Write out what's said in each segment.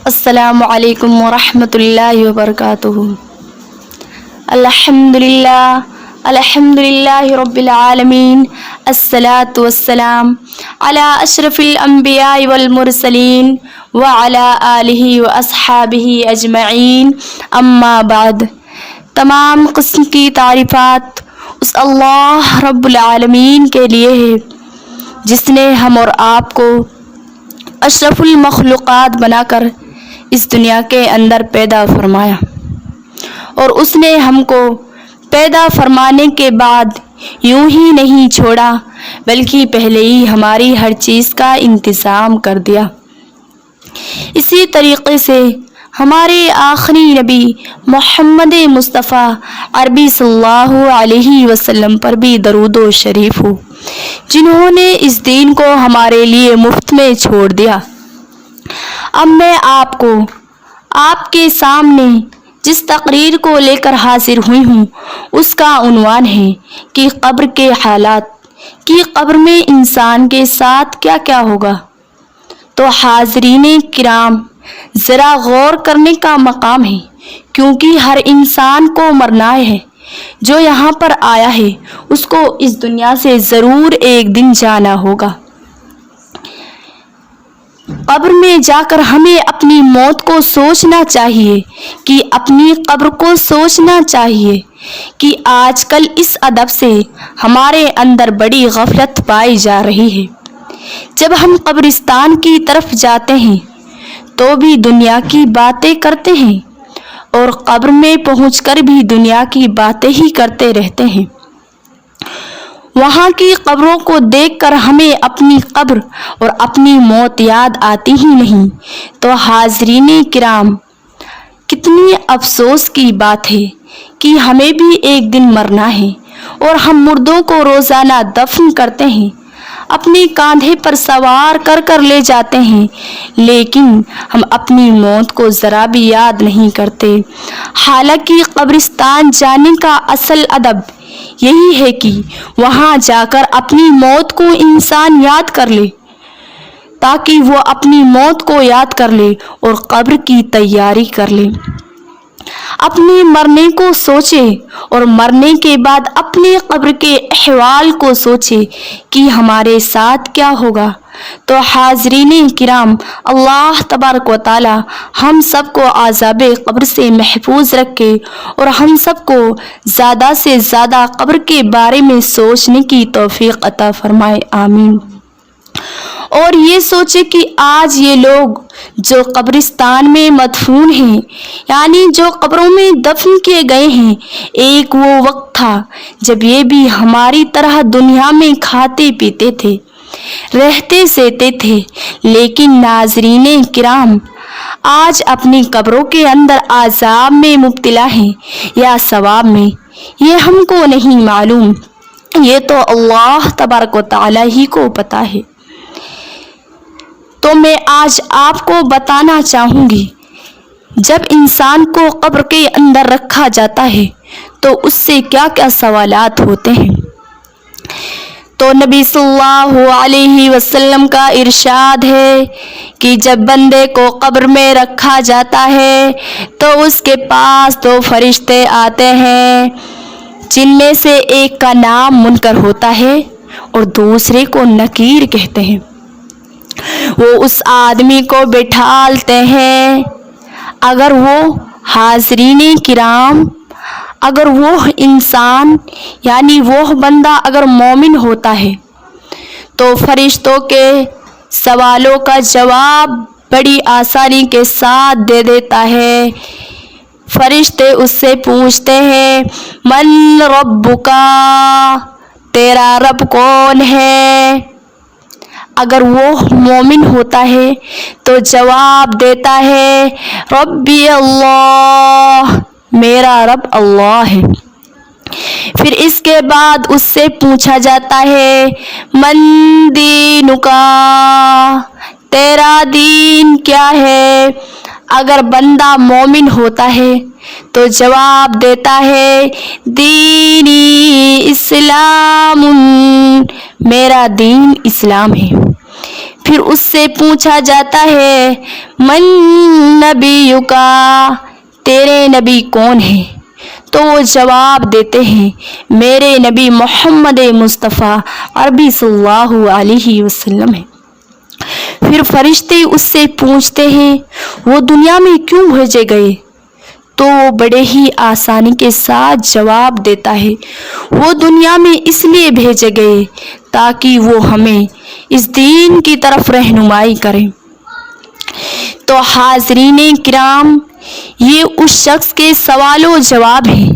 السلام علیکم ورحمۃ اللہ وبرکاتہ۔ الحمدللہ رب العالمین، الصلاۃ والسلام علی اشرف الانبیاء والمرسلین وعلی آلہ واصحابہ اجمعین، اما بعد۔ تمام قسم کی تعریفات اس اللہ رب العالمین کے لیے ہے جس نے ہم اور آپ کو اشرف المخلوقات بنا کر اس دنیا کے اندر پیدا فرمایا، اور اس نے ہم کو پیدا فرمانے کے بعد یوں ہی نہیں چھوڑا بلکہ پہلے ہی ہماری ہر چیز کا انتظام کر دیا۔ اسی طریقے سے ہمارے آخری نبی محمد مصطفیٰ عربی صلی اللہ علیہ وسلم پر بھی درود و شریف ہو، جنہوں نے اس دین کو ہمارے لیے مفت میں چھوڑ دیا۔ اب میں آپ کو آپ کے سامنے جس تقریر کو لے کر حاضر ہوئی ہوں اس کا عنوان ہے کہ قبر کے حالات، کہ قبر میں انسان کے ساتھ کیا کیا ہوگا۔ تو حاضرین کرام، ذرا غور کرنے کا مقام ہے، کیونکہ ہر انسان کو مرنا ہے۔ جو یہاں پر آیا ہے اس کو اس دنیا سے ضرور ایک دن جانا ہوگا۔ قبر میں جا کر ہمیں اپنی موت کو سوچنا چاہیے، کہ اپنی قبر کو سوچنا چاہیے کہ آج کل اس ادب سے ہمارے اندر بڑی غفلت پائی جا رہی ہے۔ جب ہم قبرستان کی طرف جاتے ہیں تو بھی دنیا کی باتیں کرتے ہیں، اور قبر میں پہنچ کر بھی دنیا کی باتیں ہی کرتے رہتے ہیں۔ وہاں کی قبروں کو دیکھ کر ہمیں اپنی قبر اور اپنی موت یاد آتی ہی نہیں۔ تو حاضرین کرام، کتنی افسوس کی بات ہے کہ ہمیں بھی ایک دن مرنا ہے، اور ہم مردوں کو روزانہ دفن کرتے ہیں، اپنے کاندھے پر سوار کر کر لے جاتے ہیں، لیکن ہم اپنی موت کو ذرا بھی یاد نہیں کرتے۔ حالانکہ قبرستان جانے کا اصل ادب یہی ہے کہ وہاں جا کر اپنی موت کو انسان یاد کر لے، تاکہ وہ اپنی موت کو یاد کر لے اور قبر کی تیاری کر لے، اپنے مرنے کو سوچے، اور مرنے کے بعد اپنے قبر کے احوال کو سوچے کہ ہمارے ساتھ کیا ہوگا۔ تو حاضرین کرام، اللہ تبارک و تعالی ہم سب کو عذاب قبر سے محفوظ رکھے، اور ہم سب کو زیادہ سے زیادہ قبر کے بارے میں سوچنے کی توفیق عطا فرمائے، آمین۔ اور یہ سوچے کہ آج یہ لوگ جو قبرستان میں مدفون ہیں، یعنی جو قبروں میں دفن کیے گئے ہیں، ایک وہ وقت تھا جب یہ بھی ہماری طرح دنیا میں کھاتے پیتے تھے، رہتے سہتے تھے، لیکن ناظرین کرام، آج اپنی قبروں کے اندر عذاب میں مبتلا ہیں یا ثواب میں، یہ ہم کو نہیں معلوم، یہ تو اللہ تبارک و تعالی ہی کو پتہ ہے۔ تو میں آج آپ کو بتانا چاہوں گی، جب انسان کو قبر کے اندر رکھا جاتا ہے تو اس سے کیا کیا سوالات ہوتے ہیں۔ تو نبی صلی اللہ علیہ وسلم کا ارشاد ہے کہ جب بندے کو قبر میں رکھا جاتا ہے تو اس کے پاس دو فرشتے آتے ہیں، جن میں سے ایک کا نام منکر ہوتا ہے اور دوسرے کو نکیر کہتے ہیں۔ وہ اس آدمی کو بٹھالتے ہیں، اگر وہ حاضرین کرام، اگر وہ انسان یعنی وہ بندہ اگر مومن ہوتا ہے تو فرشتوں کے سوالوں کا جواب بڑی آسانی کے ساتھ دے دیتا ہے۔ فرشتے اس سے پوچھتے ہیں، من ربکا، تیرا رب کون ہے؟ اگر وہ مومن ہوتا ہے تو جواب دیتا ہے، ربی اللہ، میرا رب اللہ ہے۔ پھر اس کے بعد اس سے پوچھا جاتا ہے، من دینکا، تیرا دین کیا ہے؟ اگر بندہ مومن ہوتا ہے تو جواب دیتا ہے، دینی اسلام، میرا دین اسلام ہے۔ پھر اس سے پوچھا جاتا ہے من نبیُکا، تیرے نبی کون ہیں؟ تو وہ جواب دیتے ہیں میرے نبی محمد مصطفیٰ عربی صلی اللہ علیہ وسلم ہیں۔ پھر فرشتے اس سے پوچھتے ہیں وہ دنیا میں کیوں بھیجے گئے؟ تو وہ بڑے ہی آسانی کے ساتھ جواب دیتا ہے وہ دنیا میں اس لیے بھیجے گئے تاکہ وہ ہمیں اس دین کی طرف رہنمائی کریں۔ تو حاضرین کرام، یہ اس شخص کے سوال و جواب ہیں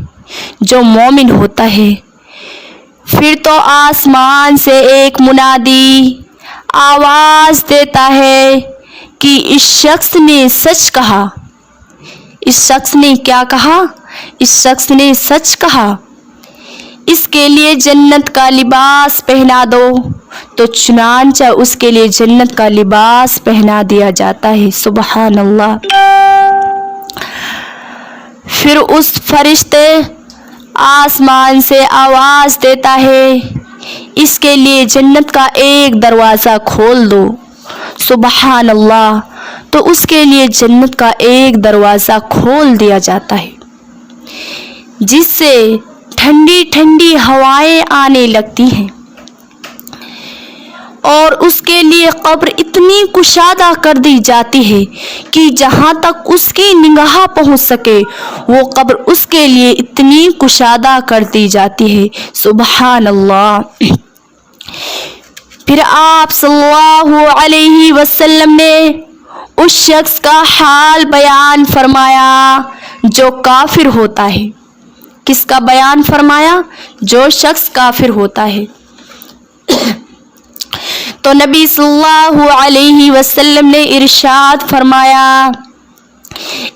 جو مومن ہوتا ہے۔ پھر تو آسمان سے ایک منادی آواز دیتا ہے کہ اس شخص نے سچ کہا۔ اس شخص نے کیا کہا؟ اس شخص نے سچ کہا۔ اس کے لیے جنت کا لباس پہنا دو۔ تو چنانچہ اس کے لیے جنت کا لباس پہنا دیا جاتا ہے۔ سبحان اللہ۔ پھر اس فرشتے آسمان سے آواز دیتا ہے اس کے لیے جنت کا ایک دروازہ کھول دو۔ سبحان اللہ۔ تو اس کے لیے جنت کا ایک دروازہ کھول دیا جاتا ہے جس سے ٹھنڈی ٹھنڈی ہوائیں آنے لگتی ہیں، اور اس کے لیے قبر اتنی کشادہ کر دی جاتی ہے کہ جہاں تک اس کی نگاہ پہنچ سکے وہ قبر اس کے لیے اتنی کشادہ کر دی جاتی ہے۔ سبحان اللہ۔ پھر آپ صلی اللہ علیہ وسلم نے اس شخص کا حال بیان فرمایا جو کافر ہوتا ہے۔ کس کا بیان فرمایا؟ جو شخص کافر ہوتا ہے۔ تو نبی صلی اللہ علیہ وسلم نے ارشاد فرمایا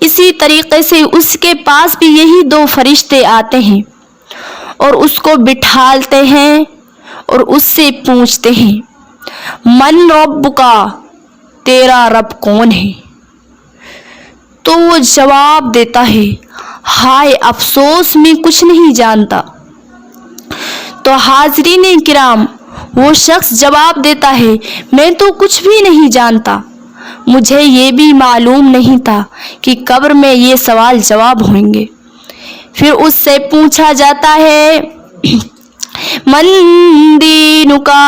اسی طریقے سے اس کے پاس بھی یہی دو فرشتے آتے ہیں اور اس کو بٹھالتے ہیں اور اس سے پوچھتے ہیں من ربکا، تیرا رب کون ہے؟ تو وہ جواب دیتا ہے ہائے افسوس میں کچھ نہیں جانتا۔ تو حاضرین کرام، وہ شخص جواب دیتا ہے میں تو کچھ بھی نہیں جانتا، مجھے یہ بھی معلوم نہیں تھا کہ قبر میں یہ سوال جواب ہوئیں گے۔ پھر اس سے پوچھا جاتا ہے من دینکا،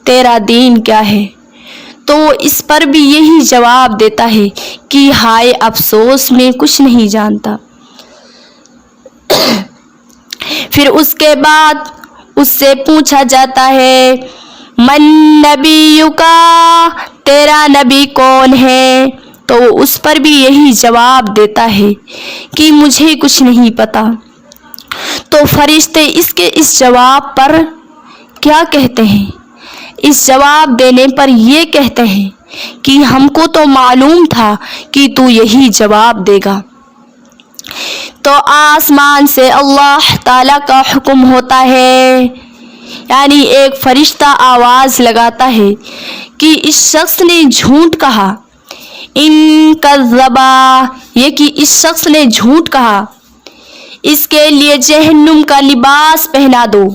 تیرا دین کیا ہے؟ تو وہ اس پر بھی یہی جواب دیتا ہے کہ ہائے افسوس میں کچھ نہیں جانتا۔ پھر اس کے بعد اس سے پوچھا جاتا ہے من نبیُکا، تیرا نبی کون ہے؟ تو وہ اس پر بھی یہی جواب دیتا ہے کہ مجھے کچھ نہیں پتا۔ تو فرشتے اس جواب پر کیا کہتے ہیں؟ اس جواب دینے پر یہ کہتے ہیں کہ ہم کو تو معلوم تھا کہ تو یہی جواب دے گا۔ تو آسمان سے اللہ تعالیٰ کا حکم ہوتا ہے، یعنی ایک فرشتہ آواز لگاتا ہے کہ اس شخص نے جھوٹ کہا، ان کذبا، یہ کہ اس شخص نے جھوٹ کہا، اس کے لیے جہنم کا لباس پہنا دو۔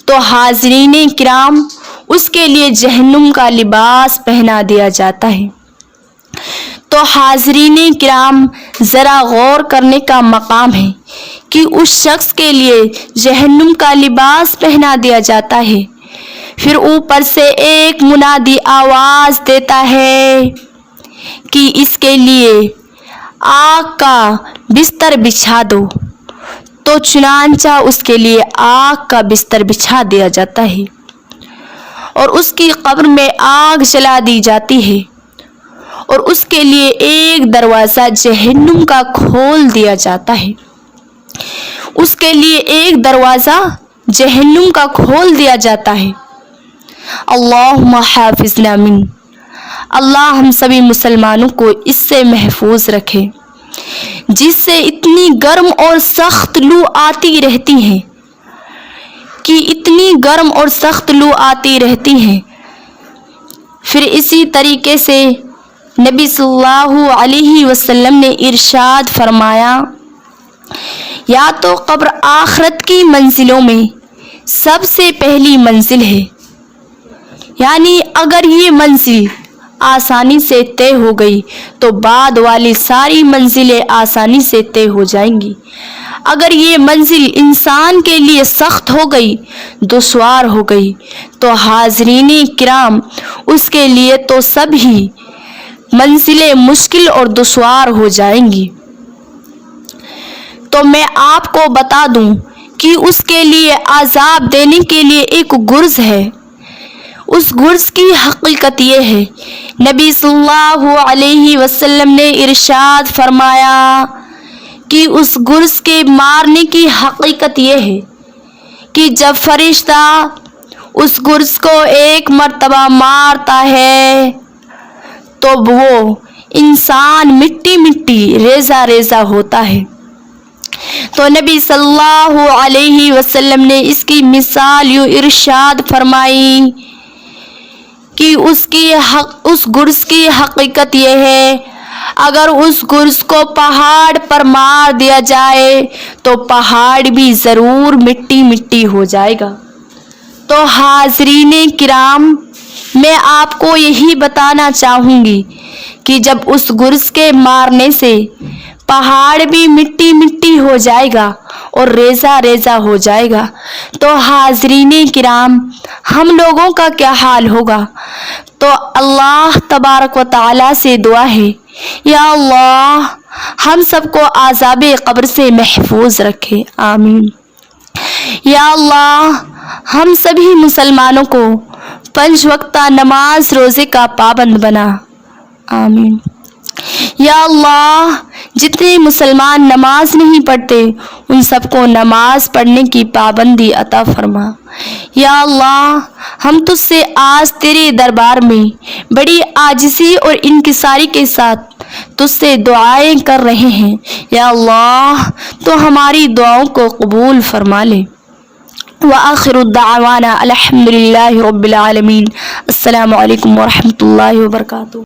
تو حاضرین کرام، اس کے لیے جہنم کا لباس پہنا دیا جاتا ہے۔ تو حاضرین کرام، ذرا غور کرنے کا مقام ہے کہ اس شخص کے لیے جہنم کا لباس پہنا دیا جاتا ہے، پھر اوپر سے ایک منادی آواز دیتا ہے کہ اس کے لیے آگ کا بستر بچھا دو۔ تو چنانچہ اس کے لیے آگ کا بستر بچھا دیا جاتا ہے اور اس کی قبر میں آگ جلا دی جاتی ہے، اور اس کے لیے ایک دروازہ جہنم کا کھول دیا جاتا ہے۔ اس کے لیے ایک دروازہ جہنم کا کھول دیا جاتا ہے۔ اللہم حافظنا من، اللہ ہم سبھی مسلمانوں کو اس سے محفوظ رکھے جس سے اتنی گرم اور سخت لو آتی رہتی ہیں کہ اتنی گرم اور سخت لو آتی رہتی ہیں۔ پھر اسی طریقے سے نبی صلی اللہ علیہ وسلم نے ارشاد فرمایا یا تو قبر آخرت کی منزلوں میں سب سے پہلی منزل ہے، یعنی اگر یہ منزل آسانی سے طے ہو گئی تو بعد والی ساری منزلیں آسانی سے طے ہو جائیں گی۔ اگر یہ منزل انسان کے لیے سخت ہو گئی، دشوار ہو گئی، تو حاضرین کرام اس کے لیے تو سب ہی منزلیں مشکل اور دشوار ہو جائیں گی۔ تو میں آپ کو بتا دوں کہ اس کے لیے عذاب دینے کے لیے ایک گرز ہے۔ اس گرز کی حقیقت یہ ہے، نبی صلی اللہ علیہ وسلم نے ارشاد فرمایا کہ اس گرز کے مارنے کی حقیقت یہ ہے کہ جب فرشتہ اس گرز کو ایک مرتبہ مارتا ہے تو وہ انسان مٹی مٹی ریزہ ریزہ ہوتا ہے۔ تو نبی صلی اللہ علیہ وسلم نے اس کی مثال یوں ارشاد فرمائی کہ اس گرز کی حقیقت یہ ہے، اگر اس گرز کو پہاڑ پر مار دیا جائے تو پہاڑ بھی ضرور مٹی مٹی ہو جائے گا۔ تو حاضرین کرام، میں آپ کو یہی بتانا چاہوں گی کہ جب اس گرز کے مارنے سے پہاڑ بھی مٹی مٹی ہو جائے گا اور ریزہ ریزہ ہو جائے گا، تو حاضرین کرام ہم لوگوں کا کیا حال ہوگا؟ تو اللہ تبارک و تعالی سے دعا ہے، یا اللہ ہم سب کو عذاب قبر سے محفوظ رکھے، آمین۔ یا اللہ ہم سبھی مسلمانوں کو 5 وقتہ نماز روزے کا پابند بنا، آمین۔ یا اللہ جتنے مسلمان نماز نہیں پڑھتے ان سب کو نماز پڑھنے کی پابندی عطا فرما۔ یا اللہ ہم تجھ سے آج تیرے دربار میں بڑی عاجزی اور انکساری کے ساتھ تجھ سے دعائیں کر رہے ہیں، یا اللہ تو ہماری دعاؤں کو قبول فرما لے۔ وآخر الدعوانا الحمدللہ رب العالمین۔ السلام علیکم ورحمۃ اللہ وبرکاتہ۔